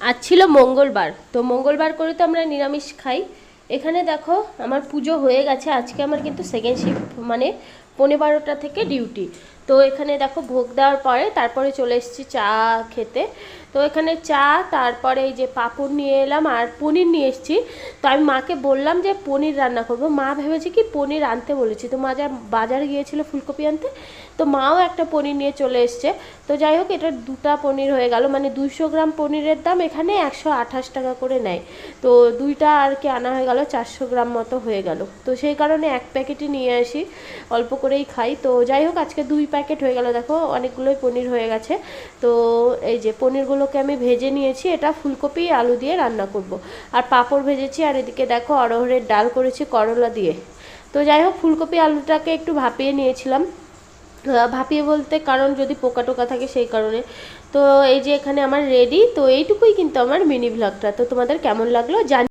আজ ছিল মঙ্গলবার, তো মঙ্গলবার করে তো আমরা নিরামিষ খাই। এখানে দেখো আমার পুজো হয়ে গেছে, আজকে আমার কিন্তু সেকেন্ড শিফট, মানে 12:15 থেকে ডিউটি। তো এখানে দেখো ভোগ দেওয়ার পরে তারপরে চলে এসেছি চা খেতে। তো এখানে চা, তারপরে এই যে পাঁপড় নিয়ে এলাম আর পনির নিয়ে এসেছি। তো আমি মাকে বললাম যে পনির রান্না করব, মা ভেবেছে কি পনির আনতে বলেছি, তো মা যা বাজারে গিয়েছিল ফুলকপি আনতে, তো মাও একটা পনির নিয়ে চলে এসছে। তো যাই হোক, এটা দুটা পনির হয়ে গেল, মানে 200 গ্রাম পনিরের দাম এখানে 128 টাকা করে নেয়। তো দুইটা আর কি আনা হয়ে গেল, 400 গ্রাম মতো হয়ে গেল। তো সেই কারণে এক প্যাকেটই নিয়ে আসি, অল্প করেই খাই। তো যাই হোক, আজকে 2 প্যাকেট হয়ে গেল, দেখো অনেকগুলোই পনির হয়ে গেছে। তো এই যে পনিরগুলোকে আমি ভেজে নিয়েছি, এটা ফুলকপি আলু দিয়ে রান্না করব। আর পাঁপড় ভেজেছি, আর এদিকে দেখো অরহরের ডাল করেছি করলা দিয়ে। তো যাই হোক, ফুলকপি আলুটাকে একটু ভাপিয়ে নিয়েছিলাম, ভাপিয়ে বলতে কারণ যদি পোকা টোকা থাকে সেই কারণে। তো এই যে এখানে আমার রেডি। তো এইটুকুই কিন্তু আমার মিনি ভ্লগটা। তো তোমাদের কেমন লাগলো জানি।